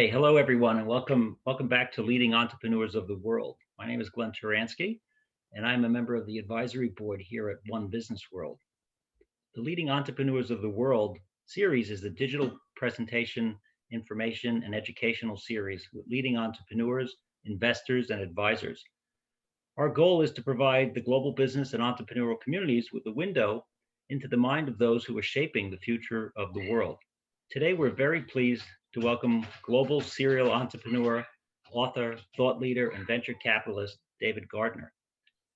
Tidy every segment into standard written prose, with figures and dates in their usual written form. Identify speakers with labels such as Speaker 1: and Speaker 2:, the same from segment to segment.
Speaker 1: Hey, hello everyone, and welcome back to Leading Entrepreneurs of the World. My name is Glenn Turansky, and I'm a member of the advisory board here at One Business World. The Leading Entrepreneurs of the World series is a digital presentation, information, and educational series with leading entrepreneurs, investors, and advisors. Our goal is to provide the global business and entrepreneurial communities with a window into the mind of those who are shaping the future of the world. Today, we're very pleased to welcome global serial entrepreneur, author, thought leader, and venture capitalist, David Gardner.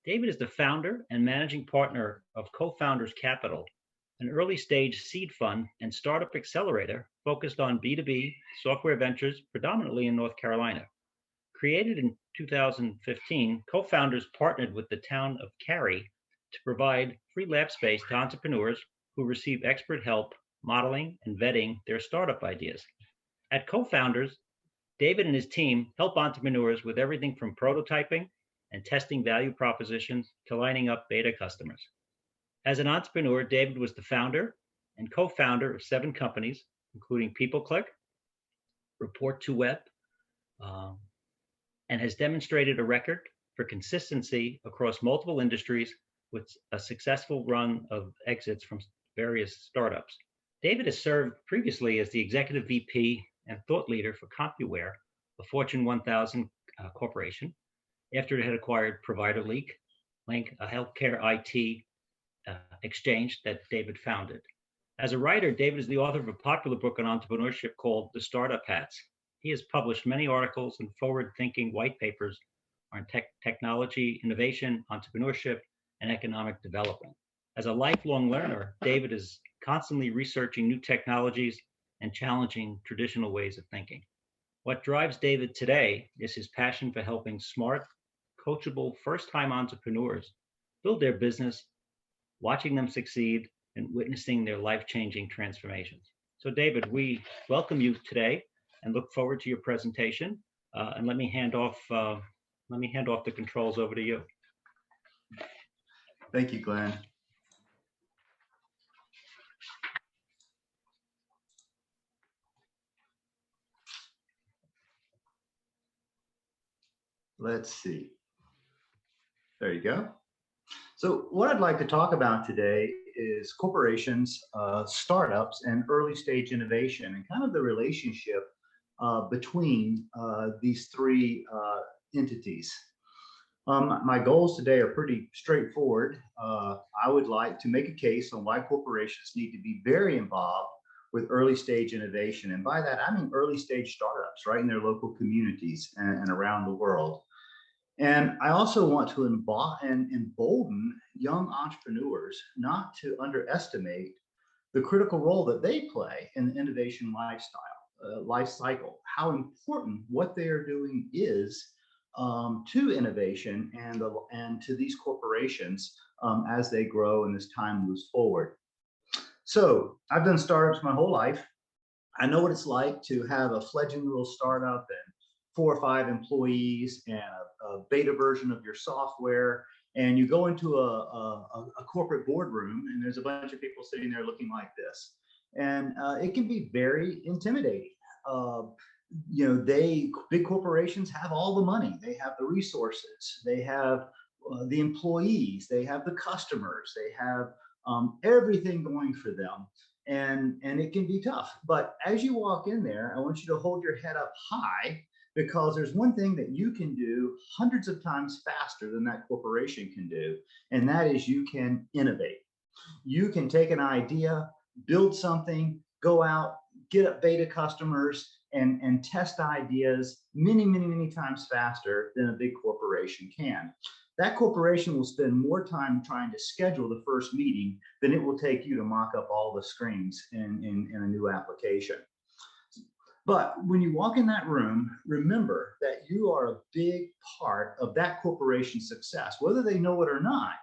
Speaker 1: David is the founder and managing partner of Cofounders Capital, an early stage seed fund and startup accelerator focused on B2B software ventures, predominantly in North Carolina. Created in 2015, Cofounders partnered with the Town of Cary to provide free lab space to entrepreneurs who receive expert help modeling and vetting their startup ideas. At Cofounders, David and his team help entrepreneurs with everything from prototyping and testing value propositions to lining up beta customers. As an entrepreneur, David was the founder and co-founder of 7 companies, including PeopleClick, Report2Web, and has demonstrated a record for consistency across multiple industries with a successful run of exits from various startups. David has served previously as the executive VP and thought leader for CompuWare, a Fortune 1000 corporation, after it had acquired ProviderLink, a healthcare IT exchange that David founded. As a writer, David is the author of a popular book on entrepreneurship called The Startup Hats. He has published many articles and forward-thinking white papers on technology, innovation, entrepreneurship, and economic development. As a lifelong learner, David is constantly researching new technologies and challenging traditional ways of thinking. What drives David today is his passion for helping smart, coachable, first-time entrepreneurs build their business, watching them succeed, and witnessing their life-changing transformations. So David, we welcome you today and look forward to your presentation. And let me hand off the controls over to you.
Speaker 2: Thank you, Glenn. Let's see. There you go. So what I'd like to talk about today is corporations, startups, and early stage innovation, and kind of the relationship between these three entities. My goals today are pretty straightforward. I would like to make a case on why corporations need to be very involved with early stage innovation. And by that, I mean early stage startups, right, in their local communities and around the world. And I also want to embolden young entrepreneurs not to underestimate the critical role that they play in the innovation life cycle, how important what they are doing is to innovation and to these corporations as they grow and as time moves forward. So I've done startups my whole life. I know what it's like to have a fledgling little startup and 4 or 5 employees and a beta version of your software, and you go into a corporate boardroom and there's a bunch of people sitting there looking like this, and it can be very intimidating. Big corporations have all the money, they have the resources, they have the employees, they have the customers, they have everything going for them, and it can be tough. But as you walk in there, I want you to hold your head up high, because there's one thing that you can do hundreds of times faster than that corporation can do, and that is you can innovate. You can take an idea, build something, go out, get up beta customers, and test ideas many times faster than a big corporation can. That corporation will spend more time trying to schedule the first meeting than it will take you to mock up all the screens in a new application. But when you walk in that room, remember that you are a big part of that corporation's success. Whether they know it or not,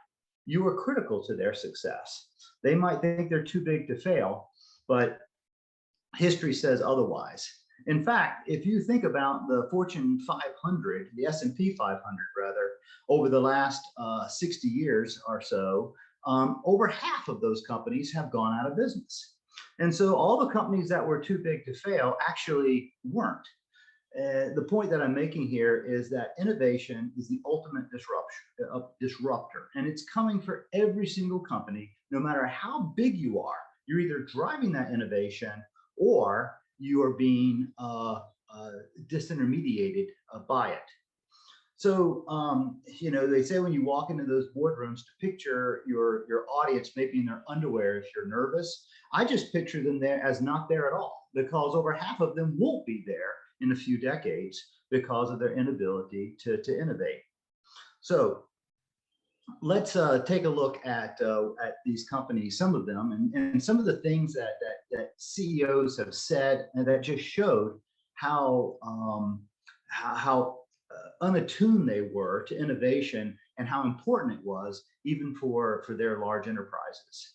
Speaker 2: you are critical to their success. They might think they're too big to fail, but history says otherwise. In fact, if you think about the Fortune 500, the S&P 500 rather, over the last 60 years or so, over half of those companies have gone out of business. And so all the companies that were too big to fail actually weren't. The point that I'm making here is that innovation is the ultimate disruptor, and it's coming for every single company, no matter how big you are. You're either driving that innovation or you are being disintermediated by it. So, they say when you walk into those boardrooms to picture your audience maybe in their underwear if you're nervous. I just picture them there as not there at all, because over half of them won't be there in a few decades because of their inability to innovate. So let's take a look at these companies, some of them, and some of the things that CEOs have said, and that just showed how unattuned they were to innovation and how important it was even for their large enterprises.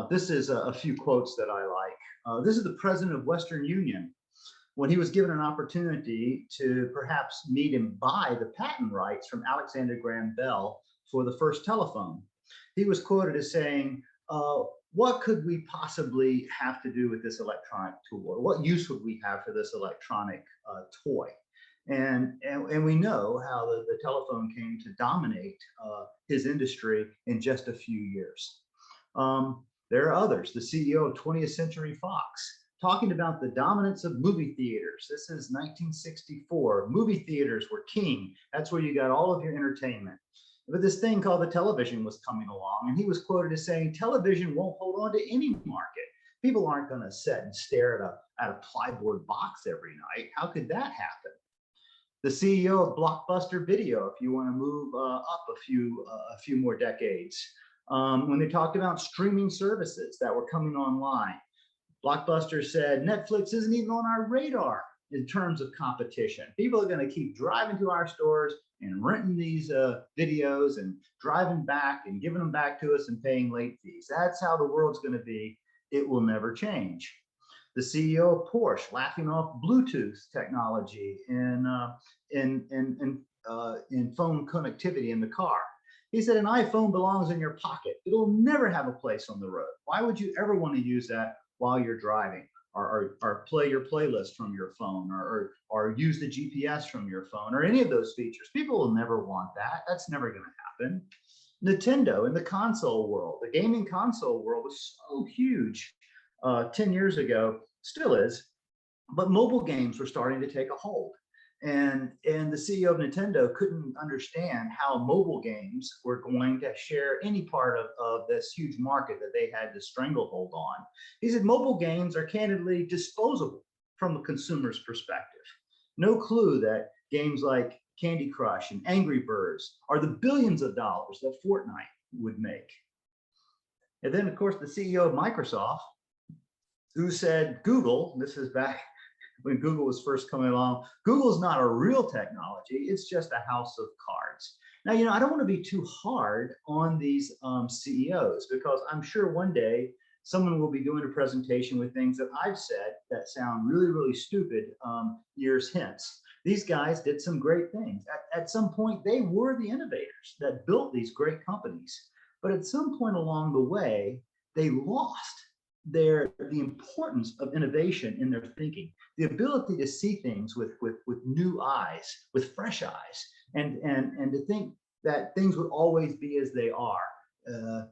Speaker 2: This is a few quotes that I like. This is the president of Western Union. When he was given an opportunity to perhaps meet and buy the patent rights from Alexander Graham Bell for the first telephone, he was quoted as saying, what could we possibly have to do with this electronic tool? Or what use would we have for this electronic toy? And we know how the telephone came to dominate his industry in just a few years. There are others. The CEO of 20th Century Fox, talking about the dominance of movie theaters. This is 1964. Movie theaters were king. That's where you got all of your entertainment. But this thing called the television was coming along, and he was quoted as saying, television won't hold on to any market. People aren't going to sit and stare at a plywood box every night. How could that happen? The CEO of Blockbuster Video, if you want to move up a few more decades, when they talked about streaming services that were coming online, Blockbuster said, Netflix isn't even on our radar in terms of competition. People are going to keep driving to our stores and renting these videos and driving back and giving them back to us and paying late fees. That's how the world's going to be. It will never change. The CEO of Porsche laughing off Bluetooth technology in phone connectivity in the car. He said, an iPhone belongs in your pocket. It'll never have a place on the road. Why would you ever want to use that while you're driving, or play your playlist from your phone, or use the GPS from your phone, or any of those features? People will never want that. That's never going to happen. Nintendo in the console world, the gaming console world was so huge 10 years ago, still is, but mobile games were starting to take a hold. And the CEO of Nintendo couldn't understand how mobile games were going to share any part of this huge market that they had this stranglehold on. He said mobile games are candidly disposable from a consumer's perspective. No clue that games like Candy Crush and Angry Birds are the billions of dollars that Fortnite would make. And then, of course, the CEO of Microsoft, who said Google, this is back when Google was first coming along, Google's not a real technology, it's just a house of cards. Now, I don't want to be too hard on these CEOs, because I'm sure one day someone will be doing a presentation with things that I've said that sound really, really stupid years hence. These guys did some great things. At some point, they were the innovators that built these great companies. But at some point along the way, they lost the importance of innovation in their thinking, the ability to see things with new eyes, with fresh eyes, and to think that things would always be as they are.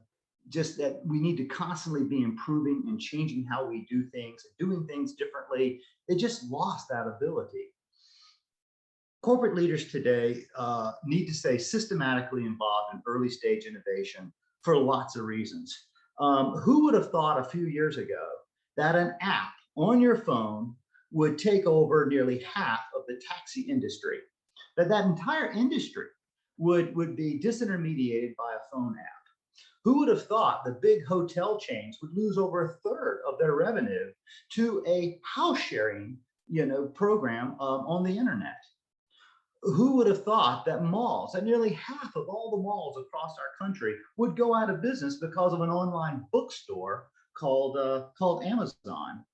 Speaker 2: Just that we need to constantly be improving and changing how we do things, doing things differently. They just lost that ability. Corporate leaders today need to stay systematically involved in early stage innovation for lots of reasons. Who would have thought a few years ago that an app on your phone would take over nearly half of the taxi industry, that entire industry would be disintermediated by a phone app? Who would have thought the big hotel chains would lose over a third of their revenue to a house sharing, program on the internet? Who would have thought that malls, that nearly half of all the malls across our country, would go out of business because of an online bookstore called Amazon?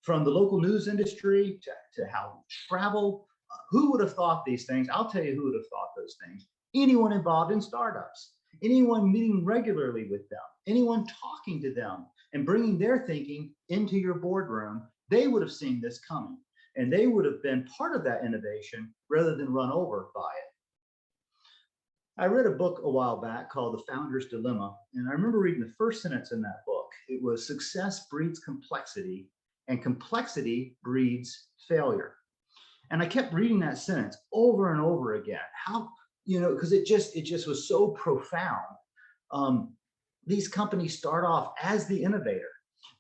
Speaker 2: From the local news industry to how travel, who would have thought these things? I'll tell you who would have thought those things. Anyone involved in startups, anyone meeting regularly with them, anyone talking to them and bringing their thinking into your boardroom, they would have seen this coming. and they would have been part of that innovation rather than run over by it. I read a book a while back called The Founder's Dilemma, and I remember reading the first sentence in that book. It was, success breeds complexity, and complexity breeds failure. And I kept reading that sentence over and over again. How, because it just was so profound. These companies start off as the innovator.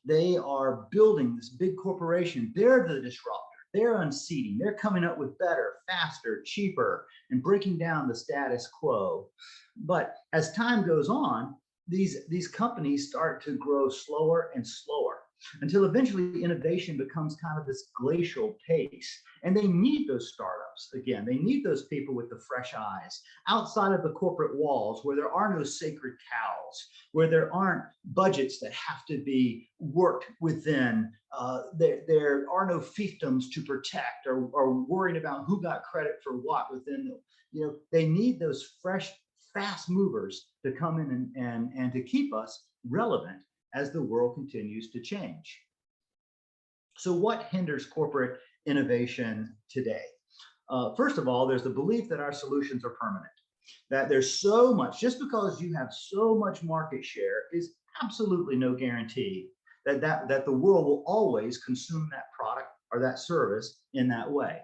Speaker 2: They are building this big corporation. They're the disruptor. They're unseating. They're coming up with better, faster, cheaper, and breaking down the status quo. But as time goes on, these companies start to grow slower and slower until eventually innovation becomes kind of this glacial pace. And they need those startups. Again, they need those people with the fresh eyes outside of the corporate walls, where there are no sacred cows, where there aren't budgets that have to be worked within. There are no fiefdoms to protect or worrying about who got credit for what within the, they need those fresh, fast movers to come in and to keep us relevant as the world continues to change. So what hinders corporate innovation today? First of all, there's the belief that our solutions are permanent, that there's so much, just because you have so much market share is absolutely no guarantee that the world will always consume that product or that service in that way.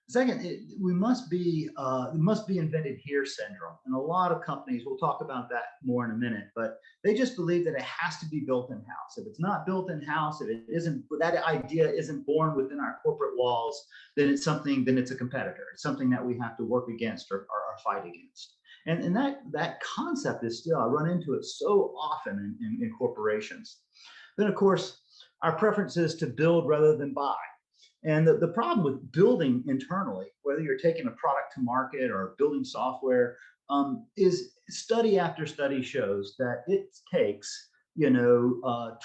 Speaker 2: Second, it must be invented here syndrome. And a lot of companies, we'll talk about that more in a minute, but they just believe that it has to be built in-house. If it's not built in-house, if it isn't, that idea isn't born within our corporate walls, then it's a competitor. It's something that we have to work against or fight against. And that concept is still, I run into it so often in corporations. Then of course, our preference is to build rather than buy. And the problem with building internally, whether you're taking a product to market or building software, is study after study shows that it takes,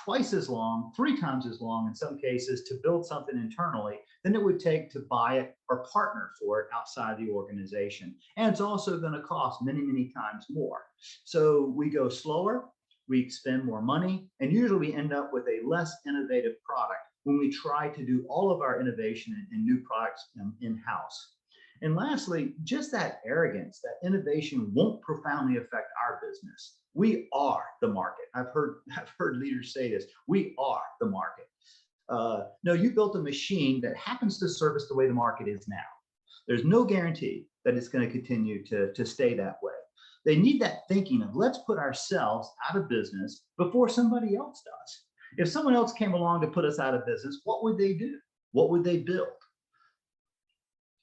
Speaker 2: twice as long, 3 times as long in some cases to build something internally than it would take to buy it or partner for it outside the organization. And it's also going to cost many, many times more. So we go slower, we spend more money, and usually we end up with a less innovative product when we try to do all of our innovation and new products in-house. And lastly, just that arrogance, that innovation won't profoundly affect our business. We are the market. I've heard leaders say this. We are the market. No, you built a machine that happens to service the way the market is now. There's no guarantee that it's going to continue to stay that way. They need that thinking of, let's put ourselves out of business before somebody else does. If someone else came along to put us out of business, what would they do? What would they build?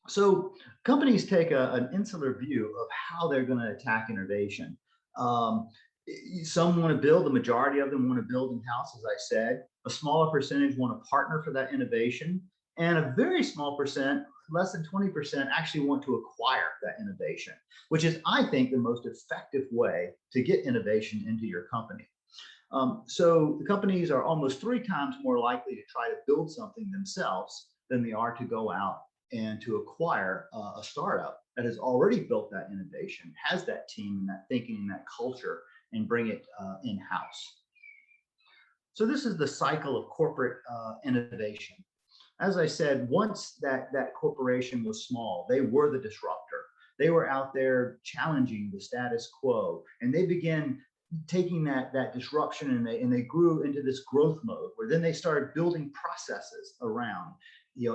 Speaker 2: So companies take an insular view of how they're going to attack innovation. Some want to build, the majority of them want to build in-house, as I said. A smaller percentage want to partner for that innovation. And a very small percent, less than 20%, actually want to acquire that innovation, which is, I think, the most effective way to get innovation into your company. So the companies are almost 3 times more likely to try to build something themselves than they are to go out and to acquire a startup that has already built that innovation, has that team and that thinking and that culture, and bring it in-house. So this is the cycle of corporate innovation. As I said, once that corporation was small, they were the disruptor. They were out there challenging the status quo, and they began taking that disruption and they grew into this growth mode, where then they started building processes around,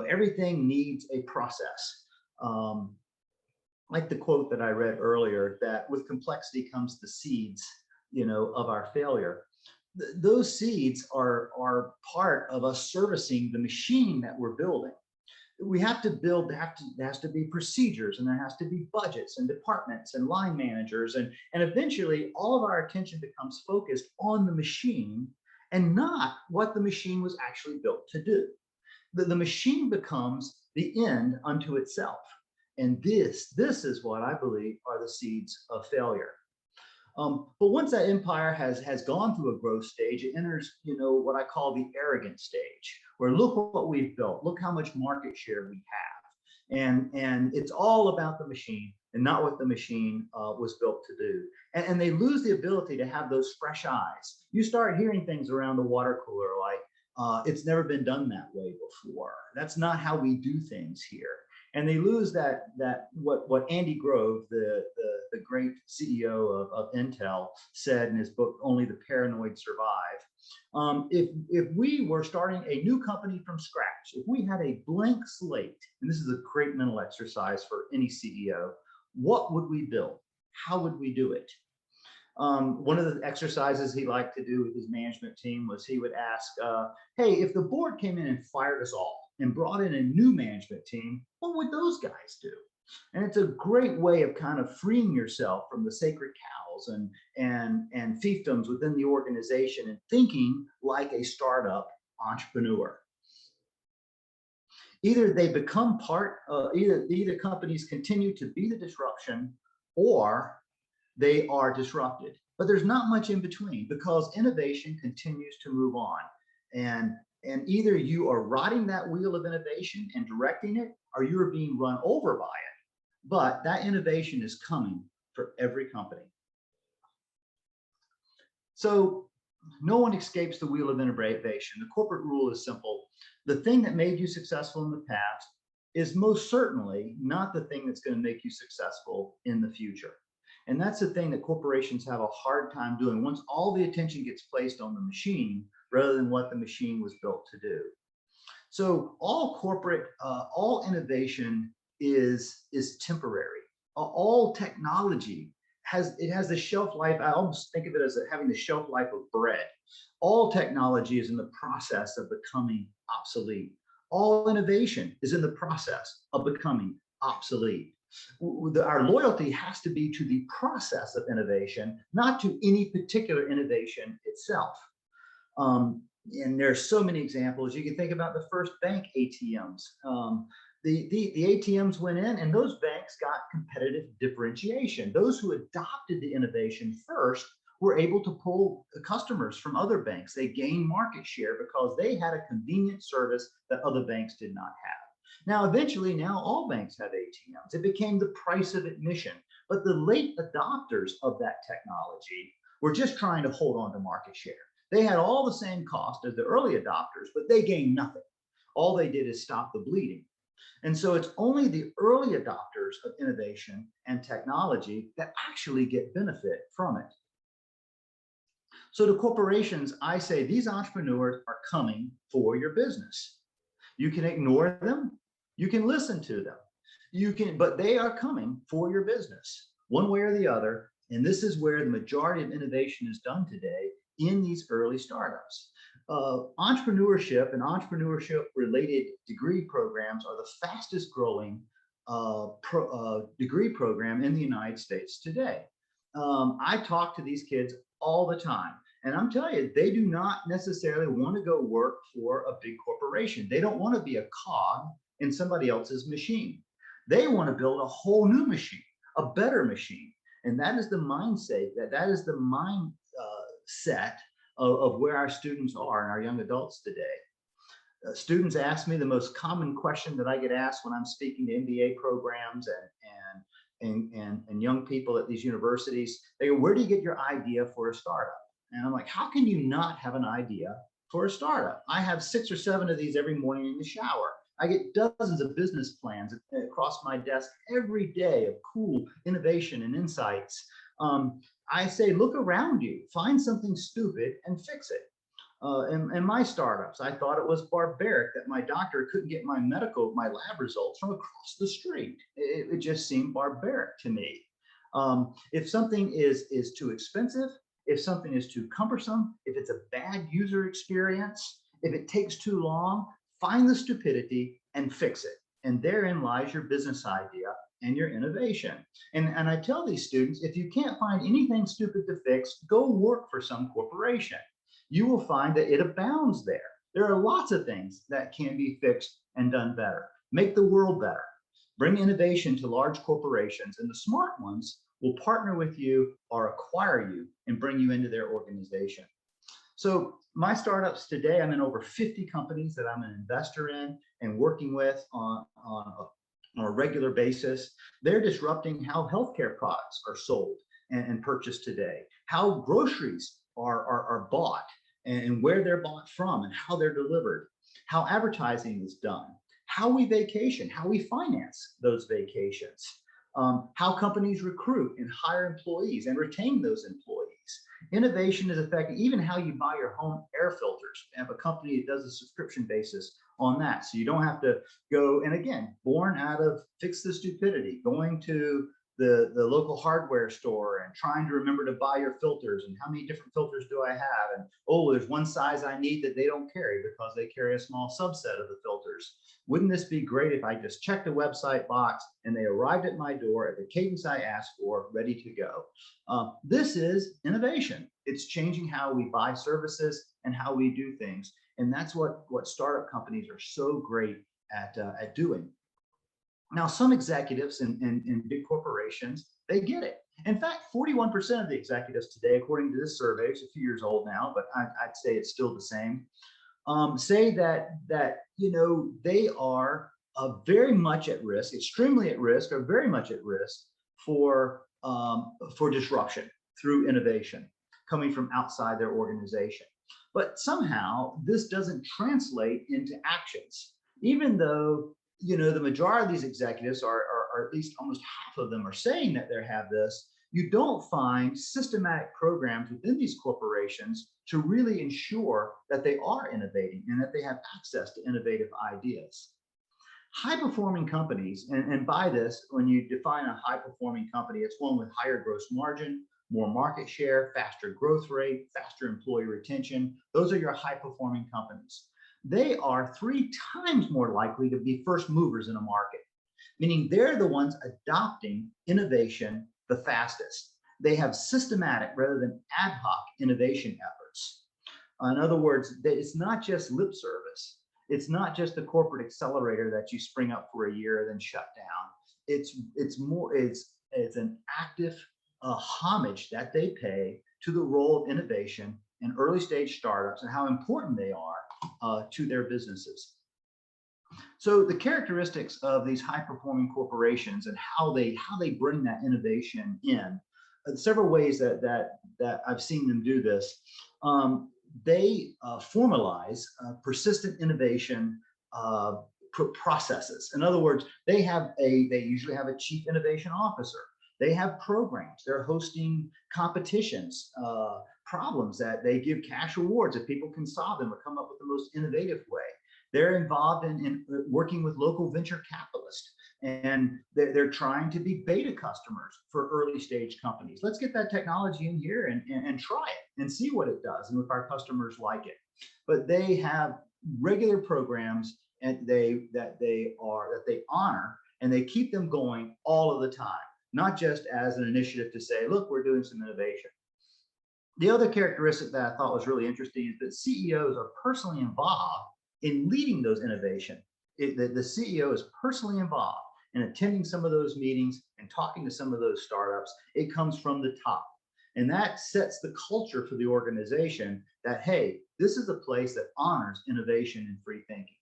Speaker 2: everything needs a process. Like the quote that I read earlier, that with complexity comes the seeds, of our failure. Those seeds are part of us servicing the machine that we're building. We have to build, there has to be procedures, and there has to be budgets and departments and line managers. And eventually all of our attention becomes focused on the machine and not what the machine was actually built to do. The machine becomes the end unto itself. And this is what I believe are the seeds of failure. But once that empire has gone through a growth stage, it enters, what I call the arrogant stage, where look what we've built, look how much market share we have. And it's all about the machine and not what the machine was built to do. And they lose the ability to have those fresh eyes. You start hearing things around the water cooler like, It's never been done that way before. That's not how we do things here. And they lose what Andy Grove, the great CEO of Intel, said in his book, Only the Paranoid Survive. If we were starting a new company from scratch, if we had a blank slate, and this is a great mental exercise for any CEO, what would we build? How would we do it? One of the exercises he liked to do with his management team was he would ask, hey, if the board came in and fired us all and brought in a new management team, what would those guys do? And it's a great way of kind of freeing yourself from the sacred cows and fiefdoms within the organization and thinking like a startup entrepreneur. Either they become either companies continue to be the disruption, or they are disrupted. But there's not much in between, because innovation continues to move on. And either you are riding that wheel of innovation and directing it, or you're being run over by it. But that innovation is coming for every company. So no one escapes the wheel of innovation. The corporate rule is simple. The thing that made you successful in the past is most certainly not the thing that's going to make you successful in the future. And that's the thing that corporations have a hard time doing once all the attention gets placed on the machine rather than what the machine was built to do. So all innovation is temporary. All technology has the shelf life. I almost think of it as having the shelf life of bread. All technology is in the process of becoming obsolete. All innovation is in the process of becoming obsolete. Our loyalty has to be to the process of innovation, not to any particular innovation itself. And there's so many examples. You can think about the first bank ATMs. The ATMs went in, and those banks got competitive differentiation. Those who adopted the innovation first were able to pull customers from other banks. They gained market share because they had a convenient service that other banks did not have. Now, eventually, now all banks have ATMs. It became the price of admission. But the late adopters of that technology were just trying to hold on to market share. They had all the same cost as the early adopters, but they gained nothing. All they did is stop the bleeding. And so it's only the early adopters of innovation and technology that actually get benefit from it. So to corporations, I say these entrepreneurs are coming for your business. You can ignore them. You can listen to them. But they are coming for your business, one way or the other. And this is where the majority of innovation is done today, in these early startups. Entrepreneurship and entrepreneurship-related degree programs are the fastest growing degree program in the United States today. I talk to these kids all the time, and I'm telling you, they do not necessarily want to go work for a big corporation. They don't want to be a cog in somebody else's machine. They want to build a whole new machine, a better machine. And that is the mindset, that is the mindset of where our students are and our young adults today. Students ask me the most common question that I get asked when I'm speaking to MBA programs and young people at these universities. They go, where do you get your idea for a startup? And I'm like, how can you not have an idea for a startup? I have 6 or 7 of these every morning in the shower. I get dozens of business plans across my desk every day of cool innovation and insights. I say, look around you, find something stupid and fix it. In my startups, I thought it was barbaric that my doctor couldn't get my lab results from across the street. It just seemed barbaric to me. If something is too expensive, if something is too cumbersome, if it's a bad user experience, if it takes too long, find the stupidity and fix it. And therein lies your business idea and your innovation. And I tell these students, if you can't find anything stupid to fix, go work for some corporation. You will find that it abounds there. There are lots of things that can be fixed and done better. Make the world better. Bring innovation to large corporations, and the smart ones will partner with you or acquire you and bring you into their organization. So my startups today, I'm in over 50 companies that I'm an investor in and working with on a regular basis. They're disrupting how healthcare products are sold and purchased today, how groceries are bought and where they're bought from and how they're delivered, how advertising is done, how we vacation, how we finance those vacations, how companies recruit and hire employees and retain those employees. Innovation is affecting even how you buy your home air filters. We have a company that does a subscription basis on that. So you don't have to go, and again, born out of fix the stupidity, going to the local hardware store and trying to remember to buy your filters and how many different filters do I have? And oh, there's one size I need that they don't carry because they carry a small subset of the filters. Wouldn't this be great if I just checked the website box and they arrived at my door at the cadence I asked for, ready to go? This is innovation. It's changing how we buy services and how we do things. And that's what startup companies are so great at doing. Now, some executives in big corporations, they get it. In fact, 41% of the executives today, according to this survey, it's a few years old now, but I'd say it's still the same, say that they are very much at risk, extremely at risk, or very much at risk for disruption through innovation coming from outside their organization. But somehow this doesn't translate into actions, even though the majority of these executives are at least almost half of them are saying that they have this. You don't find systematic programs within these corporations to really ensure that they are innovating and that they have access to innovative ideas. High-performing companies, and by this, when you define a high-performing company, it's one with higher gross margin, more market share, faster growth rate, faster employee retention. Those are your high-performing companies. They are 3 times more likely to be first movers in a market, meaning they're the ones adopting innovation the fastest. They have systematic rather than ad hoc innovation efforts. In other words, it's not just lip service. It's not just the corporate accelerator that you spring up for a year and then shut down. It's an active homage that they pay to the role of innovation in early stage startups and how important they are to their businesses. So the characteristics of these high performing corporations and how they bring that innovation in, several ways that I've seen them do this. They formalize persistent innovation processes. In other words, they usually have a chief innovation officer. They have programs. They're hosting competitions, problems that they give cash awards if people can solve them or come up with the most innovative way. They're involved in working with local venture capitalists, and they're trying to be beta customers for early stage companies. Let's get that technology in here and try it and see what it does and if our customers like it. But they have regular programs and that they honor, and they keep them going all of the time, not just as an initiative to say, look, we're doing some innovation. The other characteristic that I thought was really interesting is that CEOs are personally involved in leading those innovation. The CEO is personally involved in attending some of those meetings and talking to some of those startups. It comes from the top. And that sets the culture for the organization that, hey, this is a place that honors innovation and free thinking.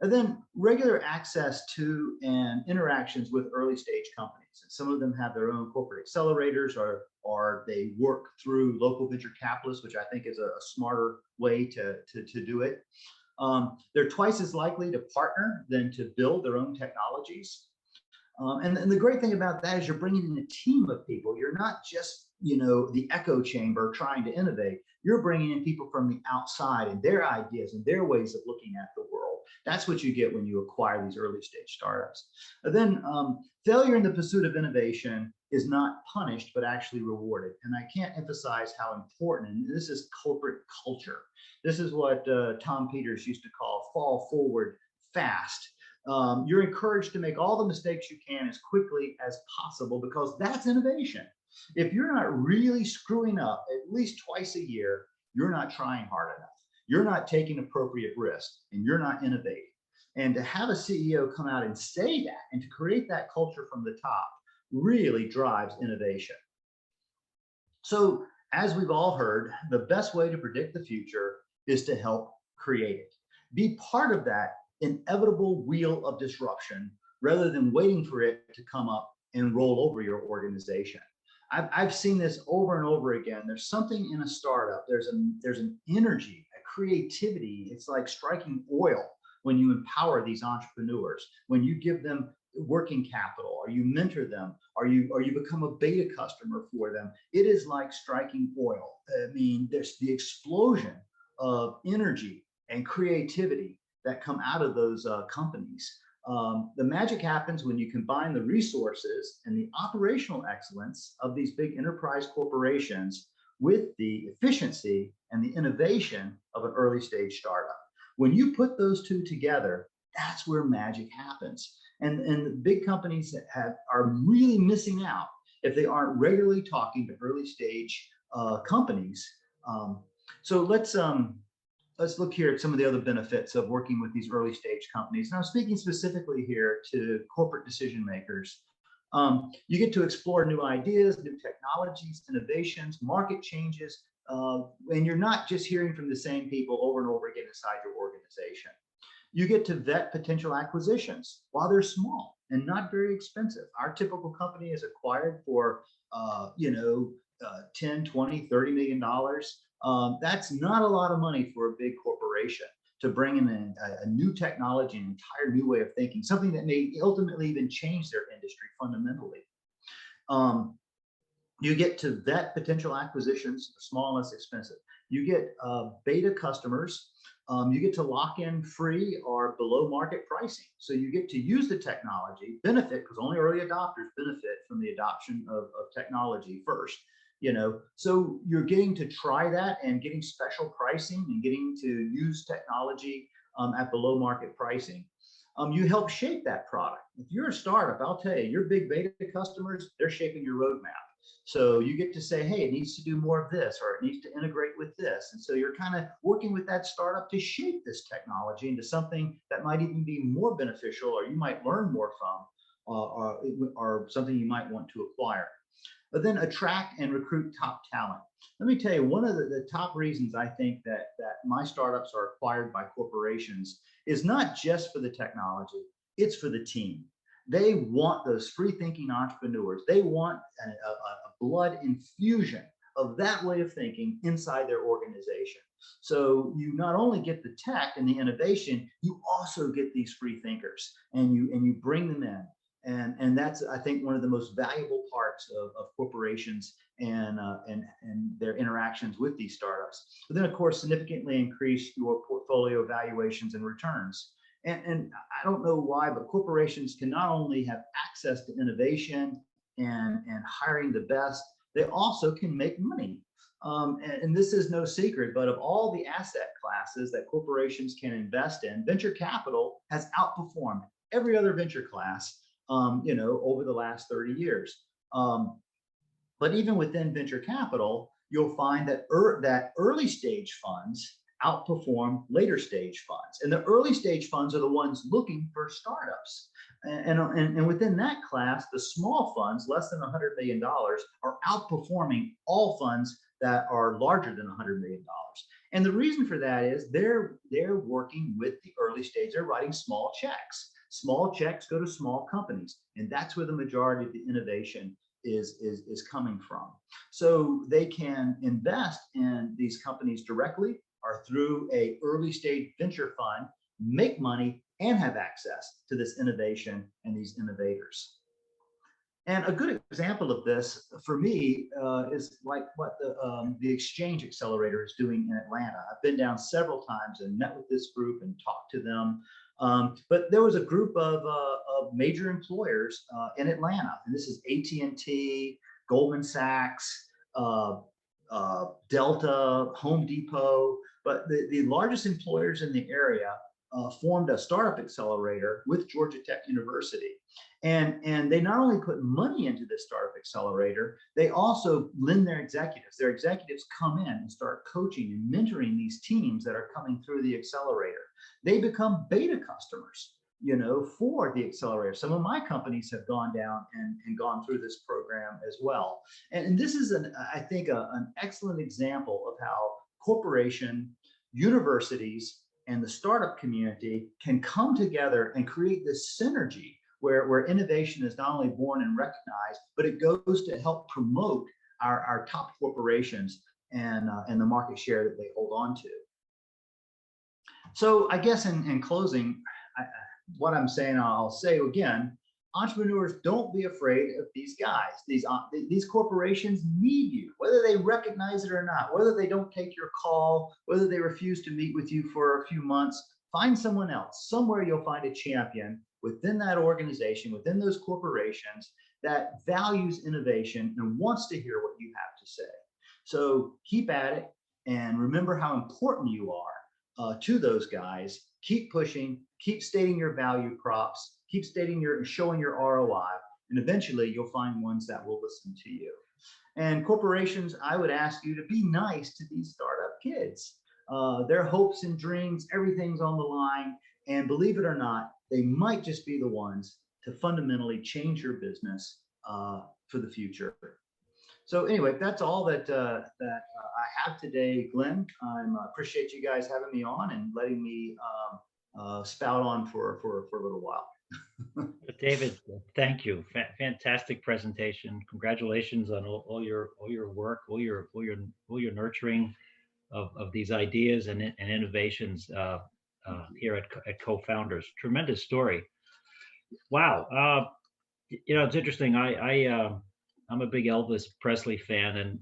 Speaker 2: And then regular access to and interactions with early stage companies. And some of them have their own corporate accelerators, or they work through local venture capitalists, which I think is a smarter way to do it. They're twice as likely to partner than to build their own technologies. And the great thing about that is you're bringing in a team of people. You're not just, the echo chamber trying to innovate. You're bringing in people from the outside and their ideas and their ways of looking at the world. That's what you get when you acquire these early stage startups. And then failure in the pursuit of innovation is not punished, but actually rewarded. And I can't emphasize how important, and this is corporate culture. This is what Tom Peters used to call fall forward fast. You're encouraged to make all the mistakes you can as quickly as possible, because that's innovation. If you're not really screwing up at least twice a year, you're not trying hard enough. You're not taking appropriate risks, and you're not innovating. And to have a CEO come out and say that and to create that culture from the top really drives innovation. So as we've all heard, the best way to predict the future is to help create it. Be part of that inevitable wheel of disruption rather than waiting for it to come up and roll over your organization. I've seen this over and over again. There's something in a startup. There's an energy, a creativity. It's like striking oil when you empower these entrepreneurs, when you give them working capital, or you mentor them, or you become a beta customer for them. It is like striking oil. I mean, there's the explosion of energy and creativity that come out of those companies. The magic happens when you combine the resources and the operational excellence of these big enterprise corporations with the efficiency and the innovation of an early stage startup. When you put those two together, that's where magic happens. And the big companies that are really missing out if they aren't regularly talking to early stage companies. So let's look here at some of the other benefits of working with these early stage companies. And I'm speaking specifically here to corporate decision makers. You get to explore new ideas, new technologies, innovations, market changes, and you're not just hearing from the same people over and over again inside your organization. You get to vet potential acquisitions while they're small and not very expensive. Our typical company is acquired for, 10, 20, $30 million. That's not a lot of money for a big corporation to bring in a new technology, an entire new way of thinking, something that may ultimately even change their industry fundamentally. You get to vet potential acquisitions, small and less expensive. You get beta customers. You get to lock in free or below market pricing. So you get to use the technology, benefit, because only early adopters benefit from the adoption of technology first. So you're getting to try that and getting special pricing and getting to use technology at below market pricing. You help shape that product. If you're a startup, I'll tell you, your big beta customers, they're shaping your roadmap. So you get to say, hey, it needs to do more of this, or it needs to integrate with this. And so you're kind of working with that startup to shape this technology into something that might even be more beneficial, or you might learn more from, or something you might want to acquire. But then attract and recruit top talent. Let me tell you, one of the top reasons I think that my startups are acquired by corporations is not just for the technology, it's for the team. They want those free thinking entrepreneurs. They want a blood infusion of that way of thinking inside their organization. So you not only get the tech and the innovation, you also get these free thinkers, and you bring them in. And that's, I think, one of the most valuable parts of corporations and their interactions with these startups. But then, of course, significantly increase your portfolio valuations and returns. And I don't know why, but corporations can not only have access to innovation and hiring the best, they also can make money. And this is no secret, but of all the asset classes that corporations can invest in, venture capital has outperformed every other venture class, over the last 30 years. But even within venture capital, you'll find that early stage funds outperform later stage funds. And the early stage funds are the ones looking for startups. And within that class, the small funds, less than $100 million, are outperforming all funds that are larger than $100 million. And the reason for that is they're working with the early stage. They're writing small checks. Small checks go to small companies, and that's where the majority of the innovation is coming from. So they can invest in these companies directly or through a early stage venture fund, make money, and have access to this innovation and these innovators. And a good example of this for me is like what the Exchange Accelerator is doing in Atlanta. I've been down several times and met with this group and talked to them. But there was a group of major employers in Atlanta, and this is AT&T, Goldman Sachs, Delta, Home Depot, but the largest employers in the area formed a startup accelerator with Georgia Tech University. And they not only put money into this startup accelerator, they also lend their executives. Their executives come in and start coaching and mentoring these teams that are coming through the accelerator. They become beta customers, for the accelerator. Some of my companies have gone down and gone through this program as well. And this is, I think, an excellent example of how corporation, universities, and the startup community can come together and create this synergy where innovation is not only born and recognized, but it goes to help promote our top corporations and the market share that they hold on to. So I guess in closing, what I'm saying, I'll say again, entrepreneurs, don't be afraid of these guys. These corporations need you, whether they recognize it or not, whether they don't take your call, whether they refuse to meet with you for a few months. Find someone else. Somewhere you'll find a champion within that organization, within those corporations, that values innovation and wants to hear what you have to say. So keep at it and remember how important you are to those guys. Keep pushing, keep stating your value props, keep showing your ROI, and eventually you'll find ones that will listen to you. And corporations, I would ask you to be nice to these startup kids. Their hopes and dreams, everything's on the line. And believe it or not, they might just be the ones to fundamentally change your business for the future. So anyway, that's all that I have today, Glenn. I appreciate you guys having me on and letting me spout on for a little while.
Speaker 1: David, thank you. Fantastic presentation. Congratulations on all your work, all your nurturing of these ideas and innovations here at Cofounders. Tremendous story. Wow. It's interesting. I'm a big Elvis Presley fan, and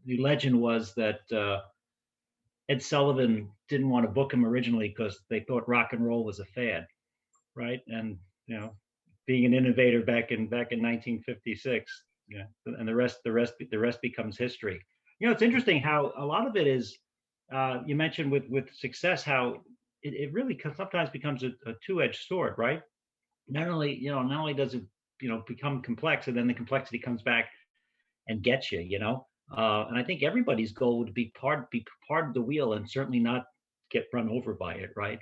Speaker 1: the legend was that Ed Sullivan didn't want to book him originally because they thought rock and roll was a fad, right? And being an innovator back in 1956, and the rest becomes history. It's interesting how a lot of it is. You mentioned with success how it really sometimes becomes a two-edged sword, right? Not only does it become complex, and then the complexity comes back and gets you. And I think everybody's goal would be part of the wheel and certainly not get run over by it, right?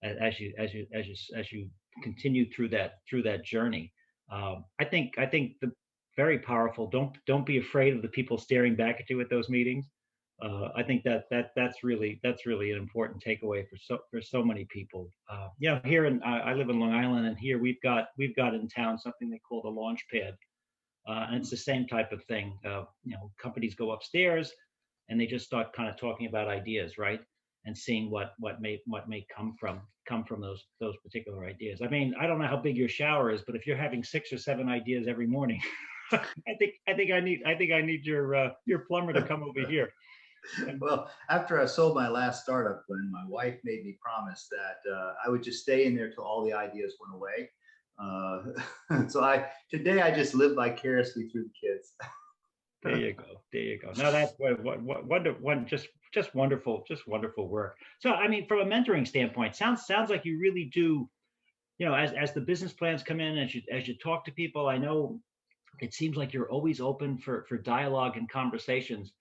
Speaker 1: As you continue through that journey. I think the very powerful. Don't be afraid of the people staring back at you at those meetings. I think that's really an important takeaway for so many people. Here I live in Long Island, and here we've got in town something they call the launch pad. And it's the same type of thing. Companies go upstairs and they just start kind of talking about ideas, right? And seeing what may come from those particular ideas. I mean, I don't know how big your shower is, but if you're having 6 or 7 ideas every morning, I think I need your plumber to come over here.
Speaker 2: Well, after I sold my last startup, Glenn, my wife made me promise that I would just stay in there till all the ideas went away. So today I just live vicariously through the kids.
Speaker 1: There you go. No, that's just wonderful work. So, I mean, from a mentoring standpoint, sounds like you really do, as the business plans come in, as you talk to people, I know it seems like you're always open for dialogue and conversations.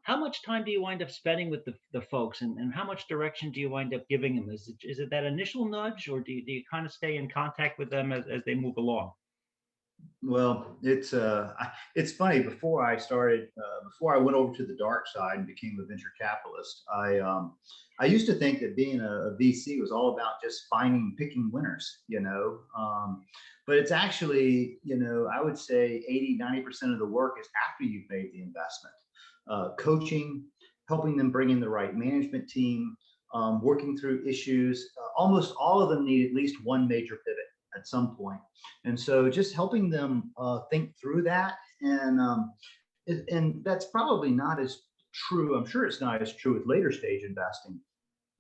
Speaker 1: How much time do you wind up spending with the folks, and how much direction do you wind up giving them? Is it that initial nudge, or do you kind of stay in contact with them as they move along?
Speaker 2: Well, it's funny. Before I went over to the dark side and became a venture capitalist, I used to think that being a VC was all about just picking winners, but it's actually, I would say 80-90% of the work is after you've made the investment. Coaching, helping them bring in the right management team, working through issues. Almost all of them need at least one major pivot at some point. And so just helping them think through that. And that's probably not as true. I'm sure it's not as true with later stage investing.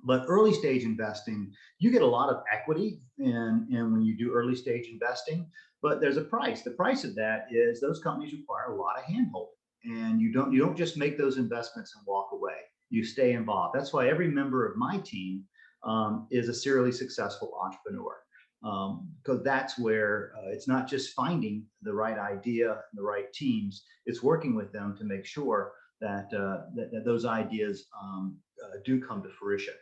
Speaker 2: But early stage investing, you get a lot of equity in when you do early stage investing, but there's a price. The price of that is those companies require a lot of handholding. And you don't just make those investments and walk away. You stay involved. That's why every member of my team is a serially successful entrepreneur, because that's where it's not just finding the right idea and the right teams. It's working with them to make sure that those ideas do come to fruition.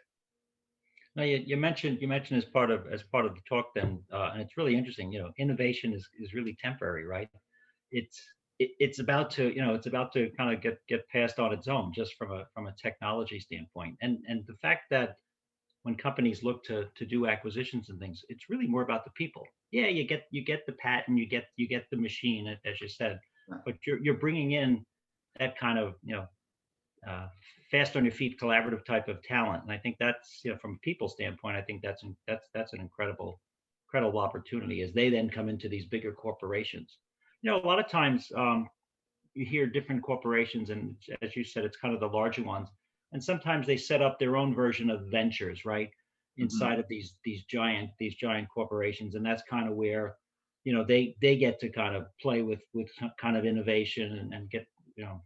Speaker 1: Now, you mentioned as part of the talk then, and it's really interesting. Innovation is really temporary, right? It's about to kind of get passed on its own, just from a technology standpoint. And the fact that when companies look to do acquisitions and things, it's really more about the people. Yeah, you get the patent, you get the machine, as you said,
Speaker 2: Right.
Speaker 1: but you're bringing in that kind of, uh, fast on your feet, collaborative type of talent. And I think that's, from a people standpoint, I think that's an incredible opportunity as they then come into these bigger corporations. A lot of times, you hear different corporations, and as you said, it's kind of the larger ones, and sometimes they set up their own version of ventures, right,
Speaker 2: Mhm.
Speaker 1: inside of these giant corporations, and that's kind of where, they get to kind of play with kind of innovation, and get, you know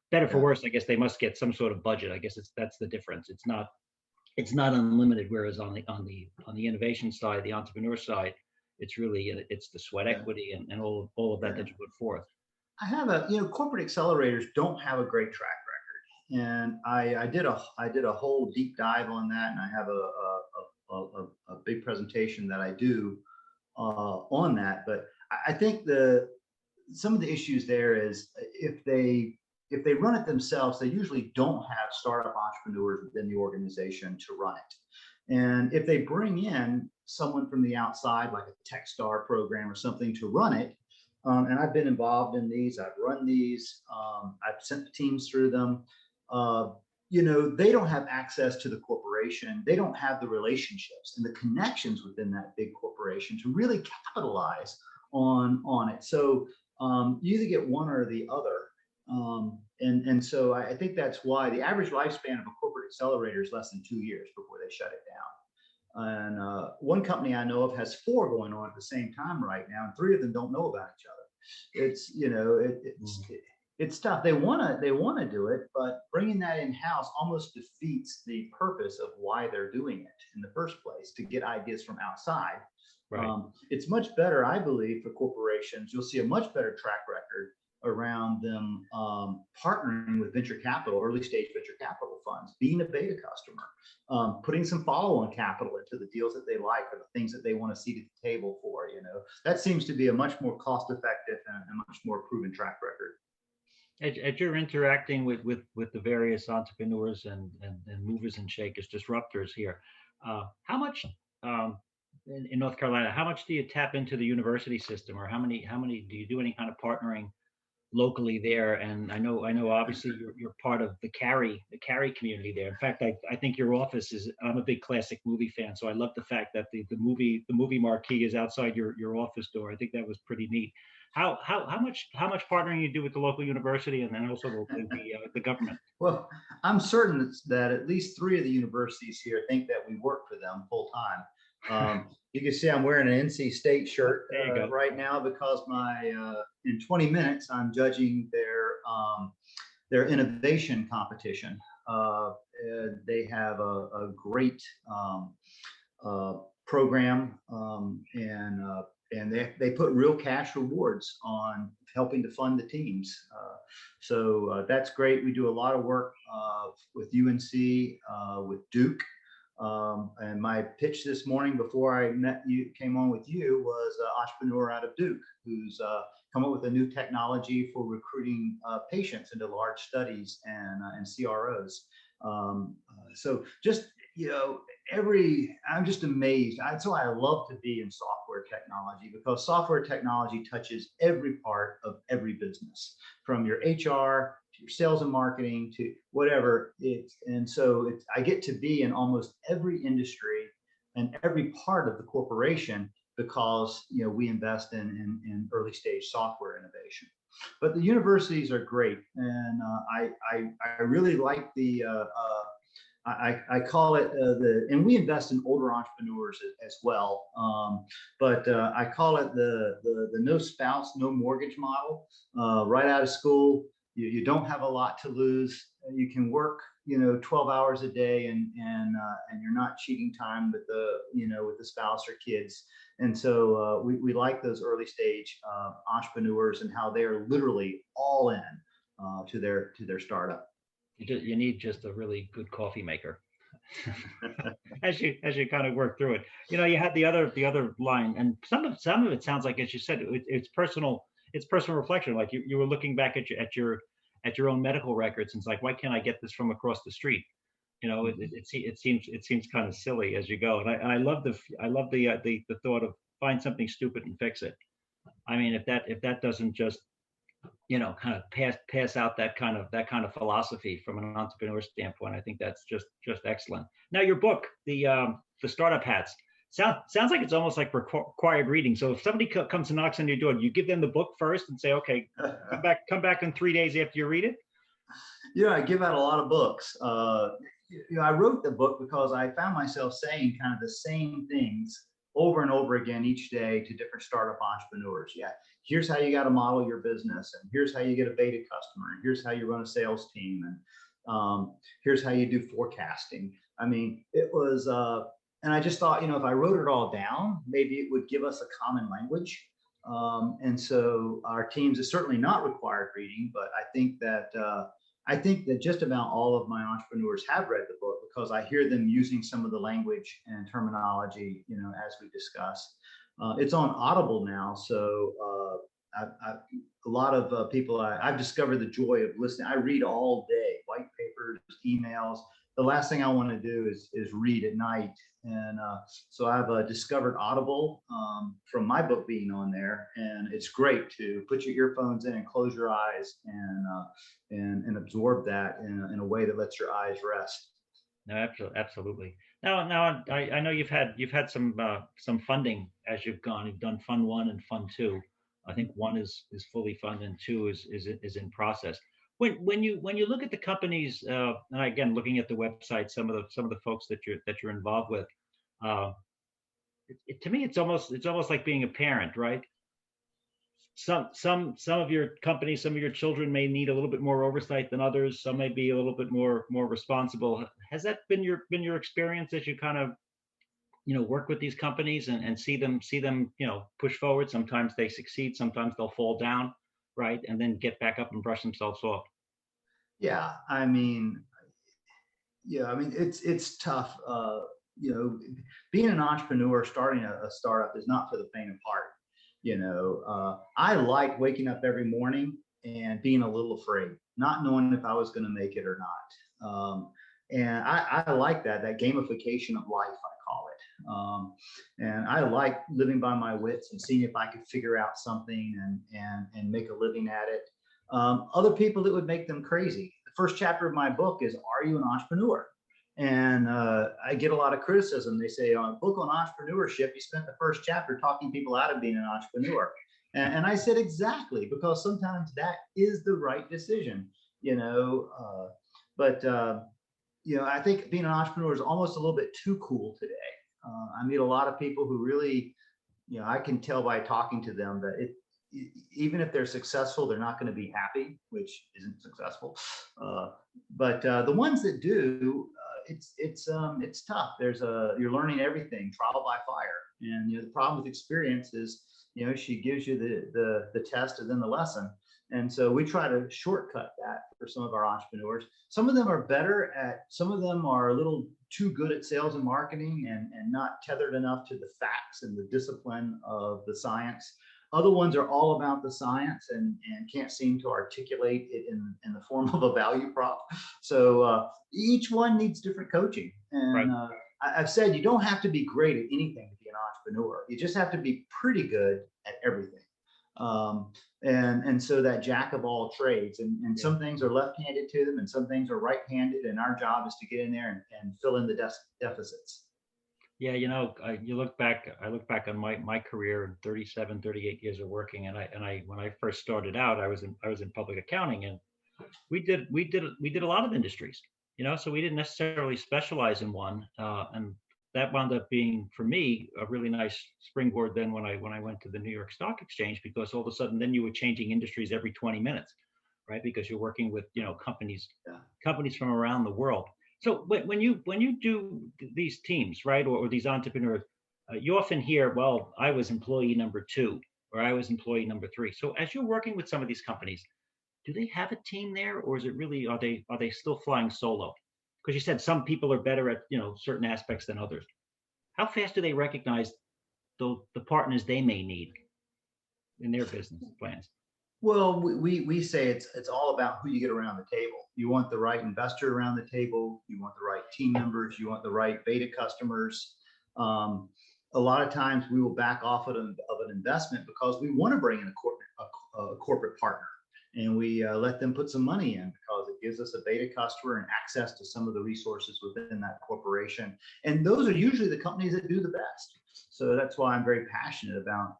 Speaker 1: better for
Speaker 2: Yeah.
Speaker 1: worse, I guess they must get some sort of budget. I guess that's the difference. It's not unlimited, whereas on the innovation side, the entrepreneur side, it's really, it's the sweat
Speaker 2: Yeah.
Speaker 1: equity, and all of that
Speaker 2: Yeah.
Speaker 1: that you put forth.
Speaker 2: I have corporate accelerators don't have a great track record, and I did a whole deep dive on that, and I have a big presentation that I do on that. But I think some of the issues there is if they run it themselves, they usually don't have startup entrepreneurs within the organization to run it. And if they bring in someone from the outside, like a TechStar program or something, to run it, and I've been involved in these, I've run these, I've sent teams through them. Uh, they don't have access to the corporation. They don't have the relationships and the connections within that big corporation to really capitalize on it. So you either get one or the other. And so I think that's why the average lifespan of a corporate accelerator is less than 2 years before they shut it down. And one company I know of has four going on at the same time right now, and three of them don't know about each other. It's tough. They want to do it, but bringing that in house almost defeats the purpose of why they're doing it in the first place, to get ideas from outside.
Speaker 1: Right.
Speaker 2: It's much better, I believe, for corporations. You'll see a much better track record around them partnering with venture capital, early stage venture capital funds, being a beta customer, putting some follow-on capital into the deals that they like, or the things that they want to see at the table for. That seems to be a much more cost-effective and a much more proven track record.
Speaker 1: As you're interacting with the various entrepreneurs and movers and shakers, disruptors here, how much, in North Carolina, how much do you tap into the university system, or how many do you do any kind of partnering locally there? And I know obviously you're part of the Cary community there. In fact, I think your office is, I'm a big classic movie fan, so I love the fact that the movie marquee is outside your office door. I think that was pretty neat. How much partnering you do with the local university, and then also the government?
Speaker 2: Well, I'm certain that at least three of the universities here think that we work for them full time. You can see I'm wearing an NC State shirt
Speaker 1: There you go.
Speaker 2: right now because in 20 minutes I'm judging their innovation competition. They have a great program, and they put real cash rewards on helping to fund the teams. So that's great. We do a lot of work with UNC, with Duke. And my pitch this morning before I came on with you, was an entrepreneur out of Duke who's come up with a new technology for recruiting patients into large studies and CROs. So just, I'm just amazed. That's why I love to be in software technology, because software technology touches every part of every business, from your HR to your sales and marketing to whatever. I get to be in almost every industry and every part of the corporation, because we invest in early stage software innovation. But the universities are great, and I really like I call it and we invest in older entrepreneurs as well. But I call it the no spouse, no mortgage model. Right out of school, you don't have a lot to lose. You can work, 12 hours a day, and you're not cheating time with the spouse or kids. And so we like those early stage entrepreneurs, and how they are literally all in to their startup.
Speaker 1: You need just a really good coffee maker as you kind of work through it. You had the other line, and some of it sounds like, as you said, it's personal. It's personal reflection. Like you were looking back at your own medical records, and it's like, why can't I get this from across the street? It seems kind of silly as you go. And I love the thought of find something stupid and fix it. I mean, if that doesn't just kind of pass out that kind of philosophy from an entrepreneur standpoint, I think that's just excellent. Now, your book, the startup hats, sounds like it's almost like required reading. So if somebody comes and knocks on your door, you give them the book first and say, okay, come back in 3 days after you read it.
Speaker 2: I give out a lot of books. I wrote the book because I found myself saying kind of the same things over and over again each day to different startup entrepreneurs. Yeah, here's how you got to model your business, and here's how you get a beta customer, and here's how you run a sales team, and here's how you do forecasting. I mean, it was, and I just thought, if I wrote it all down, maybe it would give us a common language. And so our teams is certainly not required reading, but I think that just about all of my entrepreneurs have read the book because I hear them using some of the language and terminology, as we discussed. It's on Audible now, so a lot of people, I've discovered the joy of listening. I read all day, white papers, emails. The last thing I want to do is read at night. And so I've discovered Audible from my book being on there, and it's great to put your earphones in and close your eyes and absorb that in a way that lets your eyes rest.
Speaker 1: No, absolutely. Now, I know you've had some funding as you've gone. You've done Fund 1 and Fund 2. I think 1 is fully funded and 2 is in process. When you look at the companies, and again looking at the website, some of the folks that you're involved with, to me it's almost like being a parent, right? Some of your companies, some of your children may need a little bit more oversight than others. Some may be a little bit more responsible. Has that been your experience as you kind of work with these companies and see them push forward? Sometimes they succeed, sometimes they'll fall down, right, and then get back up and brush themselves off.
Speaker 2: Yeah, I mean, it's tough. Being an entrepreneur, starting a startup is not for the faint of heart. I like waking up every morning and being a little afraid, not knowing if I was going to make it or not. And I like that gamification of life, I call it. And I like living by my wits and seeing if I could figure out something and make a living at it. Other people, it would make them crazy. The first chapter of my book is, are you an entrepreneur? And I get a lot of criticism. They say, on a book on entrepreneurship, you spent the first chapter talking people out of being an entrepreneur. And I said, exactly, because sometimes that is the right decision, but I think being an entrepreneur is almost a little bit too cool today. I meet a lot of people who really, I can tell by talking to them that even if they're successful, they're not going to be happy, which isn't successful. But the ones that do, it's tough. You're learning everything, trial by fire. And the problem with experience is, she gives you the test and then the lesson. And so we try to shortcut that for some of our entrepreneurs. Some of them are better some of them are a little too good at sales and marketing and not tethered enough to the facts and the discipline of the science. Other ones are all about the science and can't seem to articulate it in the form of a value prop. So each one needs different coaching. And right. I've said you don't have to be great at anything to be an entrepreneur. You just have to be pretty good at everything. And so that jack of all trades, and some things are left-handed to them and some things are right-handed, and our job is to get in there and fill in the deficits.
Speaker 1: Yeah, I look back on my career in 38 years of working, and I when I first started out, I was in public accounting, and we did a lot of industries, so we didn't necessarily specialize in one, and that wound up being, for me, a really nice springboard then when I went to the New York Stock Exchange, because all of a sudden then you were changing industries every 20 minutes, right? Because you're working with companies from around the world. So when you do these teams, right, or these entrepreneurs, you often hear, well, I was employee number 2, or I was employee number 3. So as you're working with some of these companies, do they have a team there, or is it really, are they still flying solo? Because you said some people are better at certain aspects than others. How fast do they recognize the partners they may need in their business plans?
Speaker 2: Well, we say it's all about who you get around the table. You want the right investor around the table. You want the right team members. You want the right beta customers. Um, a lot of times we will back off of an investment because we want to bring in a corporate partner, and we let them put some money in because it gives us a beta customer and access to some of the resources within that corporation. And those are usually the companies that do the best. So that's why I'm very passionate about,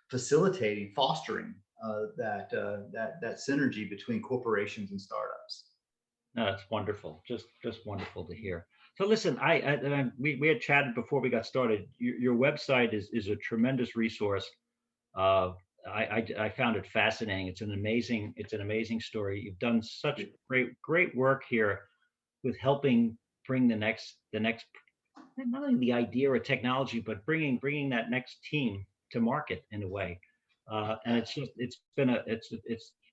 Speaker 2: facilitating, fostering that synergy between corporations and startups.
Speaker 1: No, that's wonderful. Just wonderful to hear. So listen, we had chatted before we got started. Your website is a tremendous resource. Uh, I found it fascinating. It's an amazing story. You've done such great work here with helping bring the next not only the idea or technology, but bringing that next team to market in a way. And it's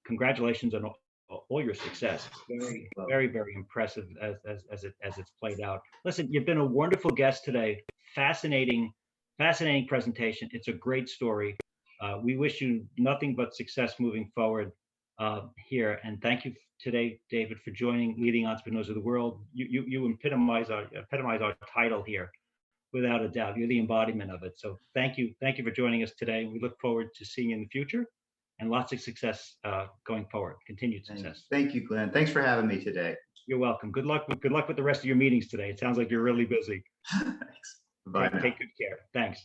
Speaker 1: congratulations on all your success. Very impressive as it's played out. Listen, you've been a wonderful guest today. Fascinating presentation. It's a great story. We wish you nothing but success moving forward here. And thank you today, David, for joining Leading Entrepreneurs of the World. You epitomize our title here, without a doubt. You're the embodiment of it. So thank you for joining us today. We look forward to seeing you in the future, and lots of success going forward. Continued success.
Speaker 2: Thank you, Glenn. Thanks for having me today.
Speaker 1: You're welcome. Good luck with the rest of your meetings today. It sounds like you're really busy.
Speaker 2: Thanks. Bye.
Speaker 1: Take good care. Thanks.